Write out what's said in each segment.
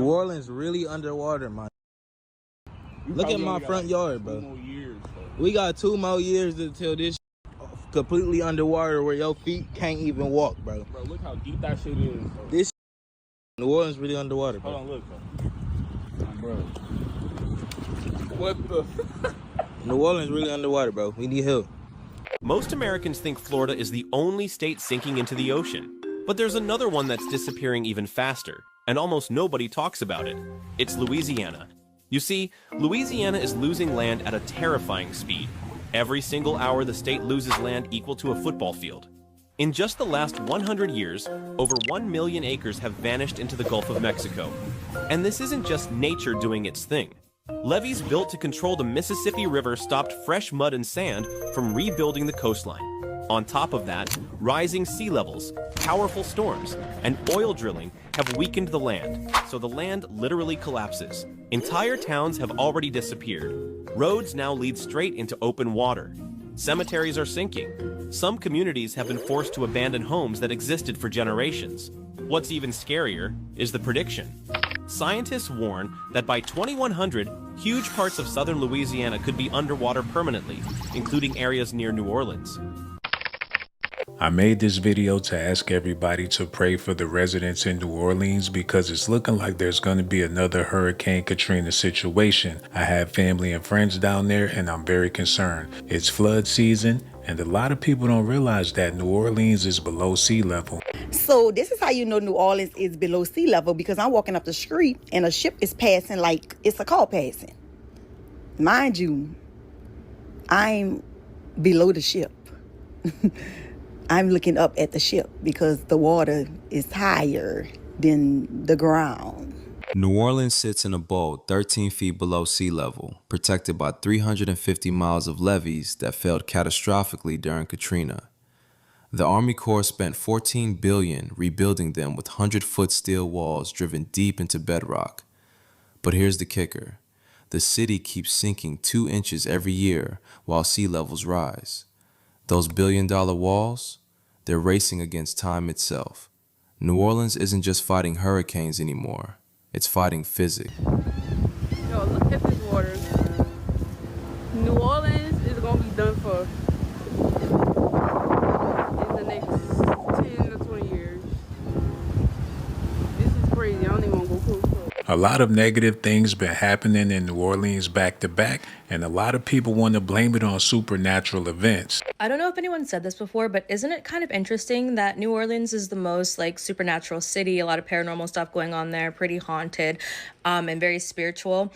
Orleans really underwater, man. Look at my front yard, bro. 2 more years, we got 2 more years until this completely underwater where your feet can't even walk, bro. Bro, look how deep that shit is, bro. This New Orleans really underwater, bro. Hold on, look, bro. What the? New Orleans really underwater, bro. We need help. Most Americans think Florida is the only state sinking into the ocean. But there's another one that's disappearing even faster, and almost nobody talks about it. It's Louisiana. You see, Louisiana is losing land at a terrifying speed. Every single hour the state loses land equal to a football field. In just the last 100 years, over 1 million acres have vanished into the Gulf of Mexico. And this isn't just nature doing its thing. Levees built to control the Mississippi River stopped fresh mud and sand from rebuilding the coastline. On top of that, rising sea levels, powerful storms, and oil drilling have weakened the land, so the land literally collapses. Entire towns have already disappeared. Roads now lead straight into open water. Cemeteries are sinking. Some communities have been forced to abandon homes that existed for generations. What's even scarier is the prediction. Scientists warn that by 2100, huge parts of southern Louisiana could be underwater permanently, including areas near New Orleans. I made this video to ask everybody to pray for the residents in New Orleans because it's looking like there's going to be another Hurricane Katrina situation. I have family and friends down there and I'm very concerned. It's flood season and a lot of people don't realize that New Orleans is below sea level. So this is how you know New Orleans is below sea level, because I'm walking up the street and a ship is passing like it's a car passing. Mind you, I'm below the ship. I'm looking up at the ship because the water is higher than the ground. New Orleans sits in a bowl 13 feet below sea level, protected by 350 miles of levees that failed catastrophically during Katrina. The Army Corps spent $14 billion rebuilding them with 100-foot steel walls driven deep into bedrock. But here's the kicker. The city keeps sinking 2 inches every year while sea levels rise. Those billion-dollar walls, they're racing against time itself. New Orleans isn't just fighting hurricanes anymore. It's fighting physics. Yo, look at this water. New Orleans is going to be done for in the next 10 to 20 years. This is crazy. I don't even want to go close to it. A lot of negative things been happening in New Orleans back to back, and a lot of people want to blame it on supernatural events. I don't know if anyone said this before, but isn't it kind of interesting that New Orleans is the most like supernatural city, a lot of paranormal stuff going on there, pretty haunted, and very spiritual.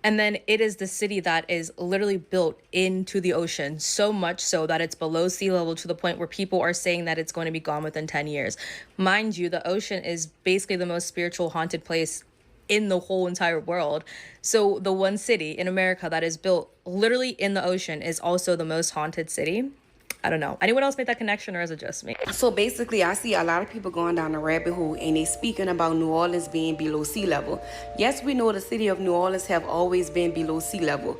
And then it is the city that is literally built into the ocean, so much so that it's below sea level to the point where people are saying that it's going to be gone within 10 years. Mind you, the ocean is basically the most spiritual haunted place in the whole entire world. So the one city in America that is built literally in the ocean is also the most haunted city. I don't know. Anyone else make that connection, or is it just me? So basically, I see a lot of people going down the rabbit hole and they speaking about New Orleans being below sea level. Yes, we know the city of New Orleans have always been below sea level.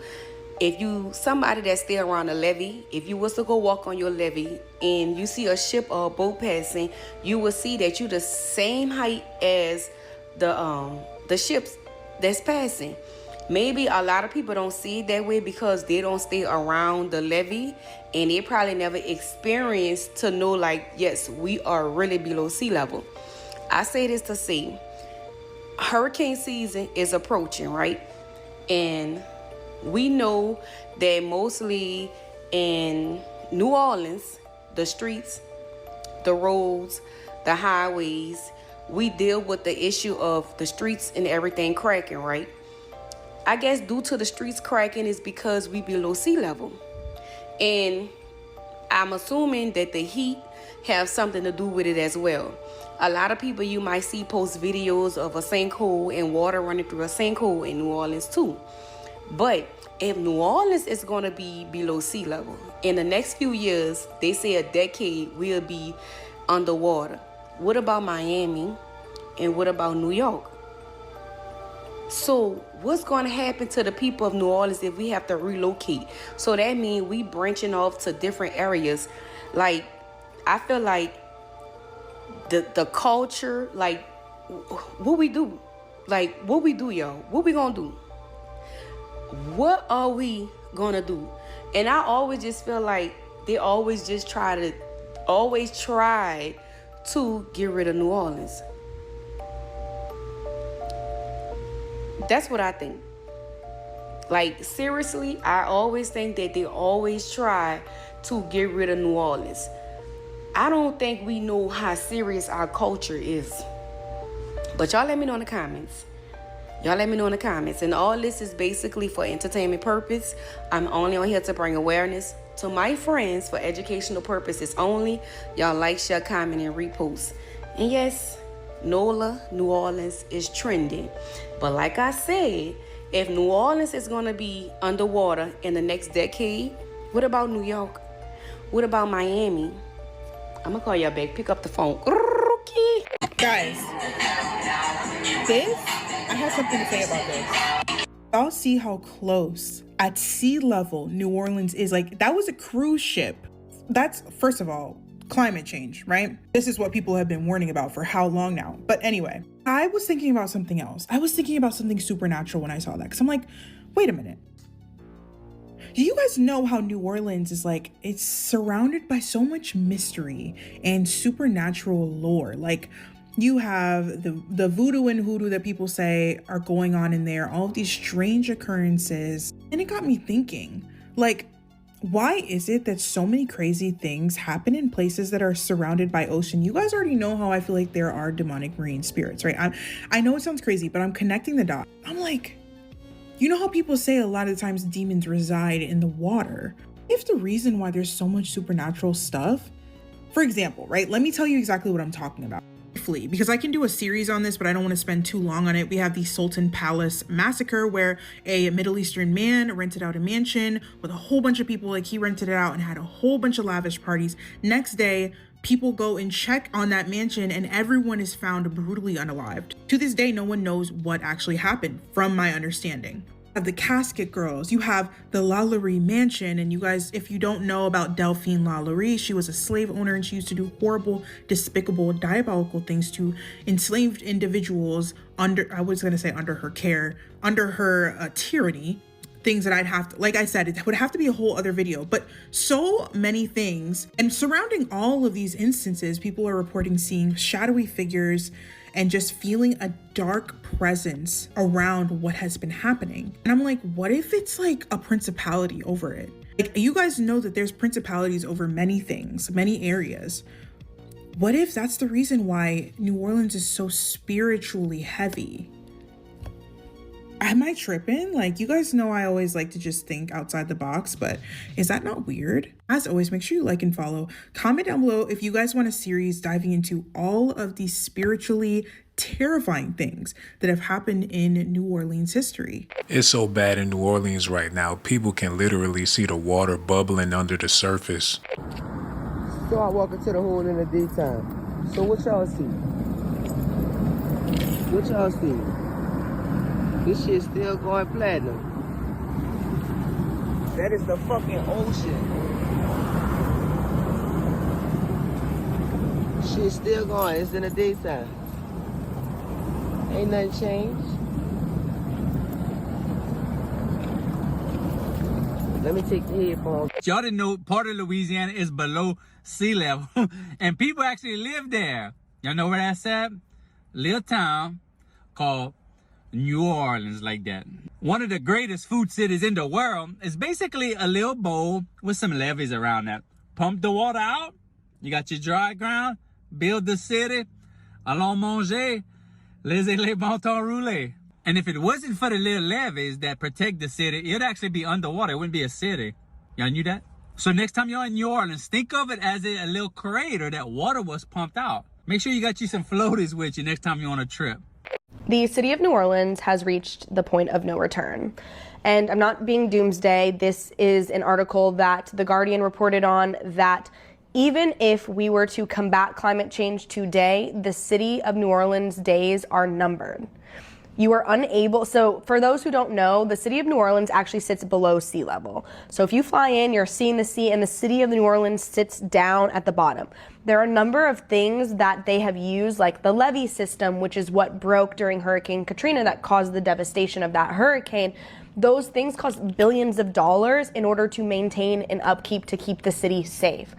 If you, somebody that stay around a levee, if you was to go walk on your levee and you see a ship or a boat passing, you will see that you the same height as the ships that's passing. Maybe a lot of people don't see it that way because they don't stay around the levee and they probably never experienced to know like, yes, we are really below sea level. I say this to say, hurricane season is approaching, right? And we know that mostly in New Orleans, the streets, the roads, the highways, we deal with the issue of the streets and everything cracking, right? I guess due to the streets cracking is because we below sea level. And I'm assuming that the heat have something to do with it as well. A lot of people you might see post videos of a sinkhole and water running through a sinkhole in New Orleans too. But if New Orleans is going to be below sea level, in the next few years, they say a decade will be underwater. What about Miami? And what about New York? So what's going to happen to the people of New Orleans if we have to relocate? So that means we branching off to different areas. Like, I feel like the culture, like what we do, Like, what we do, y'all? What we gonna do? What are we gonna do? And I always just feel like they always try to get rid of New Orleans. That's what I think. Like, seriously, I always think that they always try to get rid of New Orleans. I don't think we know how serious our culture is. But y'all let me know in the comments. And all this is basically for entertainment purpose. I'm only on here to bring awareness to my friends for educational purposes only. Y'all like, share, comment, and repost. And yes, NOLA, New Orleans is trending. But like I said, if New Orleans is going to be underwater in the next decade, what about New York? What about Miami? I'm going to call y'all back. Pick up the phone. Guys, I have something to say about this. Y'all see how close at sea level New Orleans is? Like, that was a cruise ship. That's, first of all, climate change, right? This is what people have been warning about for how long now? But anyway, I was thinking about something else. I was thinking about something supernatural when I saw that, because I'm like, wait a minute. Do you guys know how New Orleans is like, it's surrounded by so much mystery and supernatural lore? Like, you have the voodoo and hoodoo that people say are going on in there, all of these strange occurrences. And it got me thinking, like, why is it that so many crazy things happen in places that are surrounded by ocean? You guys already know how I feel like there are demonic marine spirits, right? I know it sounds crazy, but I'm connecting the dots. I'm like, you know how people say a lot of times demons reside in the water? If the reason why there's so much supernatural stuff, for example, right? Let me tell you exactly what I'm talking about. Because I can do a series on this, but I don't want to spend too long on it. We have the Sultan Palace massacre, where a Middle Eastern man rented out a mansion with a whole bunch of people. Like, he rented it out and had a whole bunch of lavish parties. Next day, people go and check on that mansion and everyone is found brutally unalived. To this day, no one knows what actually happened, from my understanding. Have the Casket Girls, you have the Lalaurie Mansion, and you guys, if you don't know about Delphine Lalaurie, she was a slave owner and she used to do horrible, despicable, diabolical things to enslaved individuals under her care, under her tyranny. Things that I'd have to, like I said, it would have to be a whole other video, but so many things. And surrounding all of these instances, people are reporting seeing shadowy figures and just feeling a dark presence around what has been happening. And I'm like, what if it's like a principality over it? Like, you guys know that there's principalities over many things, many areas. What if that's the reason why New Orleans is so spiritually heavy? Am I tripping? Like, you guys know I always like to just think outside the box, but is that not weird? As always, make sure you like and follow. Comment down below if you guys want a series diving into all of these spiritually terrifying things that have happened in New Orleans history. It's so bad in New Orleans right now, people can literally see the water bubbling under the surface. So I walk into the hole in the daytime. So what y'all see? What y'all see? This shit's still going platinum. That is the fucking ocean. Shit's still going. It's in the daytime. Ain't nothing changed. Let me take the headphones. Y'all didn't know part of Louisiana is below sea level. And people actually live there. Y'all know where that's at? Little town called New Orleans, like that. One of the greatest food cities in the world is basically a little bowl with some levees around that. Pump the water out, you got your dry ground, build the city, allons manger, laissez les bon temps rouler. And if it wasn't for the little levees that protect the city, it'd actually be underwater. It wouldn't be a city. Y'all knew that? So next time you're in New Orleans, think of it as a little crater that water was pumped out. Make sure you got you some floaties with you next time you're on a trip. The city of New Orleans has reached the point of no return. And I'm not being doomsday. This is an article that The Guardian reported on, that even if we were to combat climate change today, the city of New Orleans' days are numbered. You are unable, so for those who don't know, the city of New Orleans actually sits below sea level. So if you fly in, you're seeing the sea, and the city of New Orleans sits down at the bottom. There are a number of things that they have used, like the levee system, which is what broke during Hurricane Katrina that caused the devastation of that hurricane. Those things cost billions of dollars in order to maintain and upkeep to keep the city safe.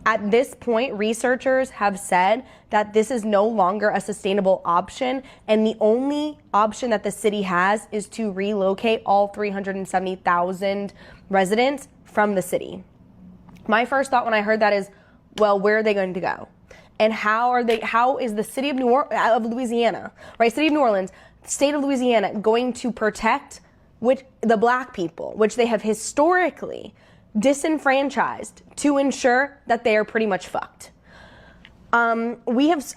At this point, researchers have said that this is no longer a sustainable option, and the only option that the city has is to relocate all 370,000 residents from the city. My first thought when I heard that is, well, where are they going to go? And how is the city of Louisiana, right? City of New Orleans, state of Louisiana going to protect the black people, which they have historically disenfranchised to ensure that they are pretty much fucked. This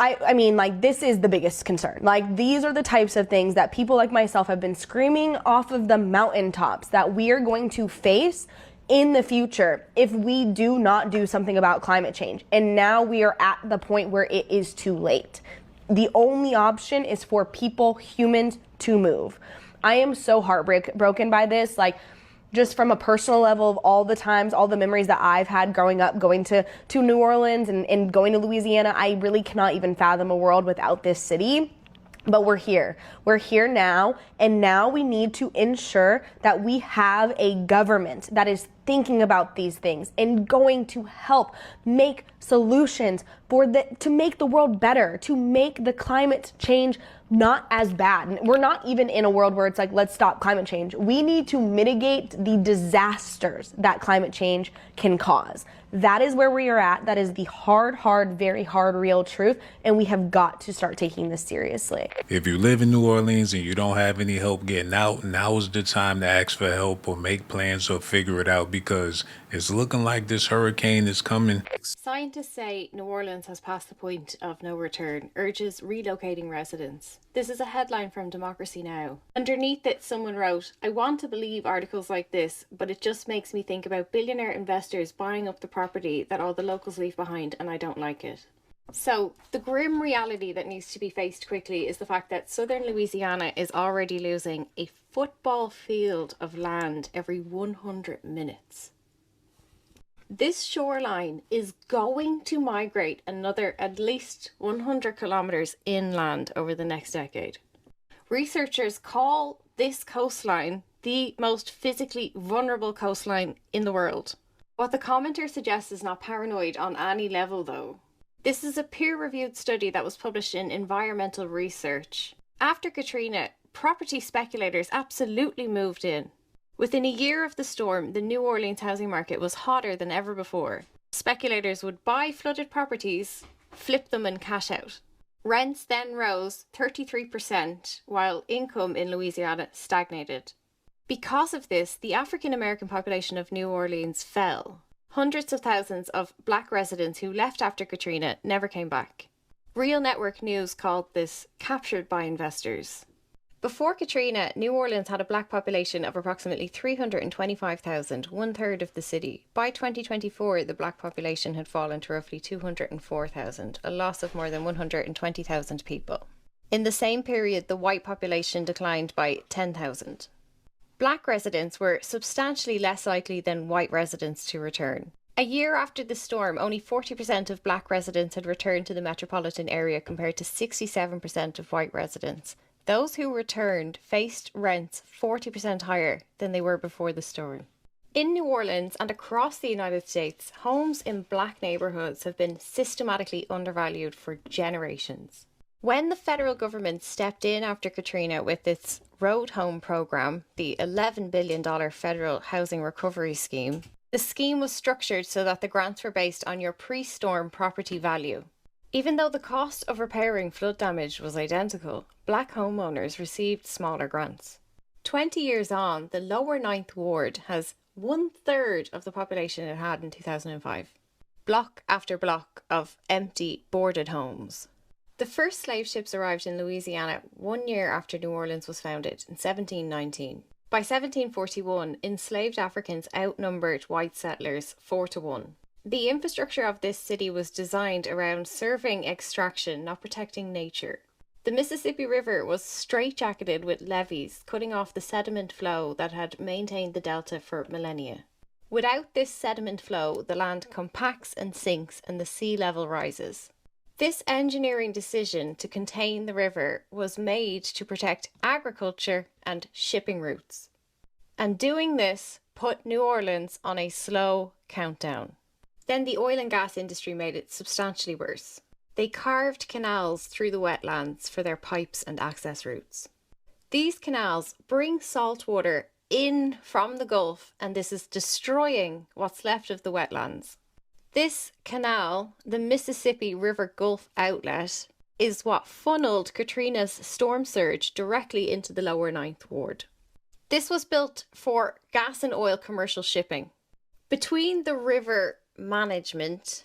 is the biggest concern. Like, these are the types of things that people like myself have been screaming off of the mountaintops that we are going to face in the future if we do not do something about climate change. And now we are at the point where it is too late. The only option is for people, humans, to move. I am so heartbroken by this. Like, just from a personal level of all the times, all the memories that I've had growing up, going to New Orleans and going to Louisiana, I really cannot even fathom a world without this city. But we're here. We're here now, and now we need to ensure that we have a government that is thinking about these things and going to help make solutions to make the world better, to make the climate change not as bad. And we're not even in a world where it's like, let's stop climate change. We need to mitigate the disasters that climate change can cause. That is where we are at. That is the hard, very hard, real truth. And we have got to start taking this seriously. If you live in New Orleans and you don't have any help getting out, now is the time to ask for help or make plans or figure it out, because it's looking like this hurricane is coming. Scientists say New Orleans has passed the point of no return, urges relocating residents. This is a headline from Democracy Now! Underneath it, someone wrote, "I want to believe articles like this, but it just makes me think about billionaire investors buying up the property that all the locals leave behind, and I don't like it." So, the grim reality that needs to be faced quickly is the fact that southern Louisiana is already losing a football field of land every 100 minutes. This shoreline is going to migrate another at least 100 kilometers inland over the next decade. Researchers call this coastline the most physically vulnerable coastline in the world. What the commenter suggests is not paranoid on any level, though. This is a peer-reviewed study that was published in Environmental Research. After Katrina, property speculators absolutely moved in. Within a year of the storm, the New Orleans housing market was hotter than ever before. Speculators would buy flooded properties, flip them and cash out. Rents then rose 33%, while income in Louisiana stagnated. Because of this, the African American population of New Orleans fell. Hundreds of thousands of black residents who left after Katrina never came back. Real Network News called this captured by investors. Before Katrina, New Orleans had a black population of approximately 325,000, one-third of the city. By 2024, the black population had fallen to roughly 204,000, a loss of more than 120,000 people. In the same period, the white population declined by 10,000. Black residents were substantially less likely than white residents to return. A year after the storm, only 40% of black residents had returned to the metropolitan area compared to 67% of white residents. Those who returned faced rents 40% higher than they were before the storm. In New Orleans and across the United States, homes in black neighbourhoods have been systematically undervalued for generations. When the federal government stepped in after Katrina with its Road Home program, the $11 billion federal housing recovery scheme, the scheme was structured so that the grants were based on your pre-storm property value. Even though the cost of repairing flood damage was identical, black homeowners received smaller grants. 20 years on, the lower Ninth Ward has one-third of the population it had in 2005. Block after block of empty, boarded homes. The first slave ships arrived in Louisiana 1 year after New Orleans was founded, in 1719. By 1741, enslaved Africans outnumbered white settlers 4-1. The infrastructure of this city was designed around serving extraction, not protecting nature. The Mississippi River was straitjacketed with levees, cutting off the sediment flow that had maintained the delta for millennia. Without this sediment flow, the land compacts and sinks and the sea level rises. This engineering decision to contain the river was made to protect agriculture and shipping routes. And doing this put New Orleans on a slow countdown. Then the oil and gas industry made it substantially worse. They carved canals through the wetlands for their pipes and access routes. These canals bring salt water in from the Gulf, and this is destroying what's left of the wetlands. This canal, the Mississippi River Gulf Outlet, is what funneled Katrina's storm surge directly into the lower Ninth Ward. This was built for gas and oil commercial shipping. Between the river management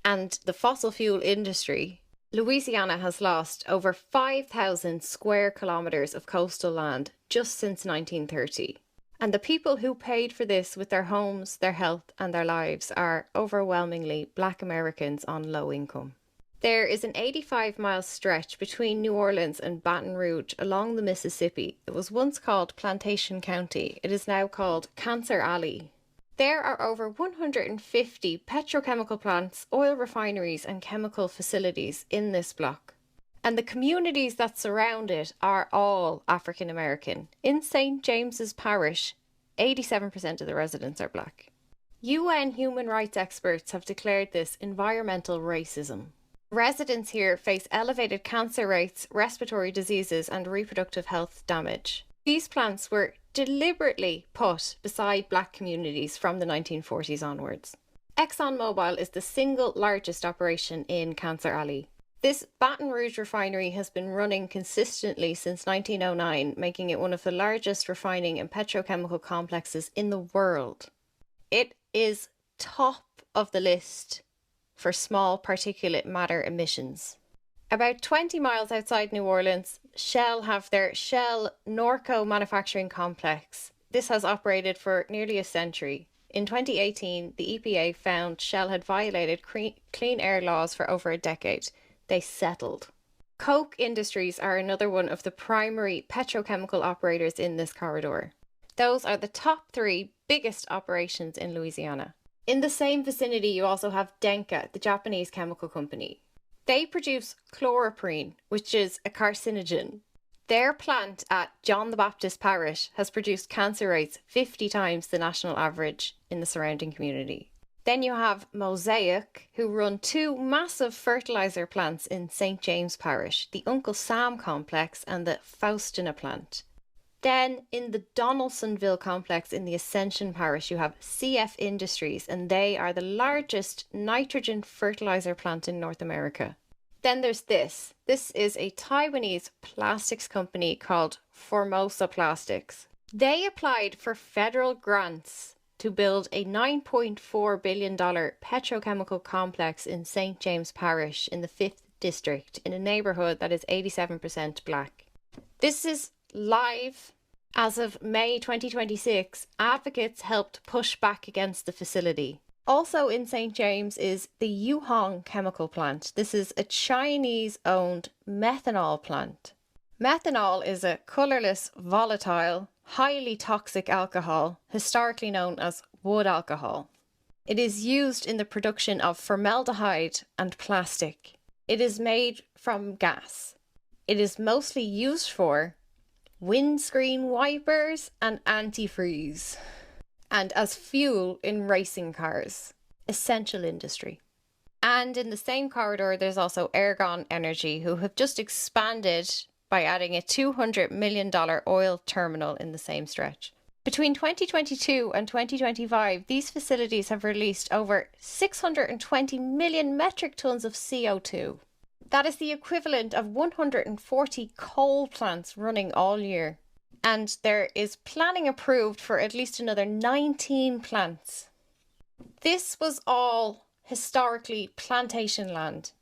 and the fossil fuel industry, Louisiana has lost over 5,000 square kilometres of coastal land just since 1930. And the people who paid for this with their homes, their health and their lives are overwhelmingly Black Americans on low income. There is an 85-mile stretch between New Orleans and Baton Rouge along the Mississippi. It was once called Plantation County. It is now called Cancer Alley. There are over 150 petrochemical plants, oil refineries and chemical facilities in this block. And the communities that surround it are all African American. In St. James's Parish, 87% of the residents are Black. UN human rights experts have declared this environmental racism. Residents here face elevated cancer rates, respiratory diseases and reproductive health damage. These plants were deliberately put beside Black communities from the 1940s onwards. ExxonMobil is the single largest operation in Cancer Alley. This Baton Rouge refinery has been running consistently since 1909, making it one of the largest refining and petrochemical complexes in the world. It is top of the list for small particulate matter emissions. About 20 miles outside New Orleans, Shell have their Shell Norco manufacturing complex. This has operated for nearly a century. In 2018, the EPA found Shell had violated clean air laws for over a decade. They settled. Koch Industries are another one of the primary petrochemical operators in this corridor. Those are the top 3 biggest operations in Louisiana. In the same vicinity, you also have Denka, the Japanese chemical company. They produce chloroprene, which is a carcinogen. Their plant at John the Baptist Parish has produced cancer rates 50 times the national average in the surrounding community. Then you have Mosaic, who run 2 massive fertilizer plants in St. James Parish, the Uncle Sam complex and the Faustina plant. Then in the Donaldsonville complex in the Ascension Parish, you have CF Industries, and they are the largest nitrogen fertilizer plant in North America. Then there's this. This is a Taiwanese plastics company called Formosa Plastics. They applied for federal grants to build a $9.4 billion petrochemical complex in St. James Parish in the 5th District, in a neighbourhood that is 87% Black. This is live. As of May 2026, advocates helped push back against the facility. Also in St. James is the Yuhong chemical plant. This is a Chinese-owned methanol plant. Methanol is a colourless, volatile, highly toxic alcohol, historically known as wood alcohol. It is used in the production of formaldehyde and plastic. It is made from gas. It is mostly used for windscreen wipers and antifreeze, and as fuel in racing cars. Essential industry. And in the same corridor, there's also Ergon Energy, who have just expanded by adding a $200 million oil terminal in the same stretch. Between 2022 and 2025, these facilities have released over 620 million metric tons of CO2. That is the equivalent of 140 coal plants running all year. And there is planning approved for at least another 19 plants. This was all historically plantation land.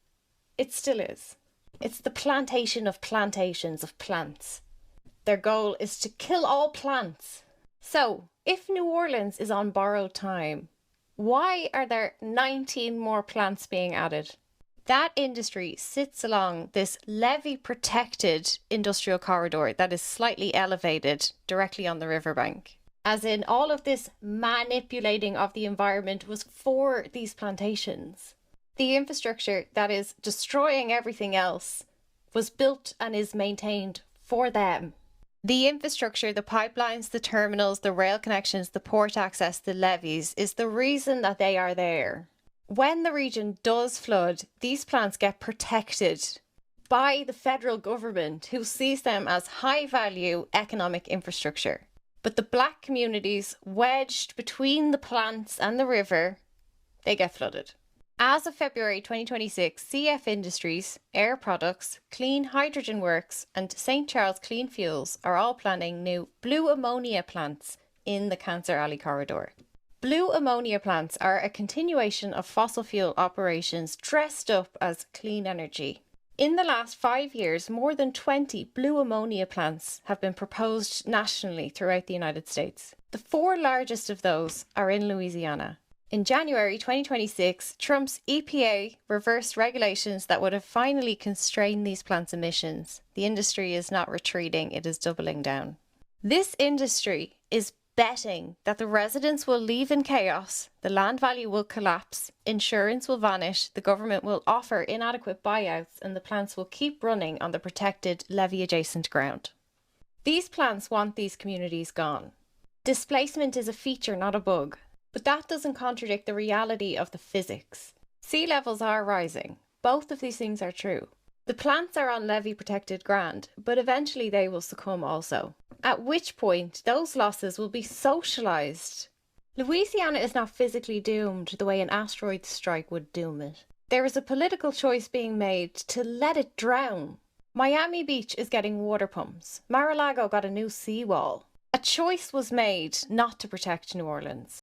It still is. It's the plantation of plantations of plants. Their goal is to kill all plants. So, if New Orleans is on borrowed time, why are there 19 more plants being added? That industry sits along this levee-protected industrial corridor that is slightly elevated directly on the riverbank. As in, all of this manipulating of the environment was for these plantations. The infrastructure that is destroying everything else was built and is maintained for them. The infrastructure, the pipelines, the terminals, the rail connections, the port access, the levees, is the reason that they are there. When the region does flood, these plants get protected by the federal government, who sees them as high-value economic infrastructure. But the black communities wedged between the plants and the river, they get flooded. As of February 2026, CF Industries, Air Products, Clean Hydrogen Works and St. Charles Clean Fuels are all planning new blue ammonia plants in the Cancer Alley corridor. Blue ammonia plants are a continuation of fossil fuel operations dressed up as clean energy. In the last 5 years, more than 20 blue ammonia plants have been proposed nationally throughout the United States. The 4 largest of those are in Louisiana. In January 2026, Trump's EPA reversed regulations that would have finally constrained these plants' emissions. The industry is not retreating, it is doubling down. This industry is betting that the residents will leave in chaos, the land value will collapse, insurance will vanish, the government will offer inadequate buyouts, and the plants will keep running on the protected levee-adjacent ground. These plants want these communities gone. Displacement is a feature, not a bug. But that doesn't contradict the reality of the physics. Sea levels are rising. Both of these things are true. The plants are on levee-protected ground, but eventually they will succumb also. At which point, those losses will be socialised. Louisiana is not physically doomed the way an asteroid strike would doom it. There is a political choice being made to let it drown. Miami Beach is getting water pumps. Mar-a-Lago got a new seawall. A choice was made not to protect New Orleans.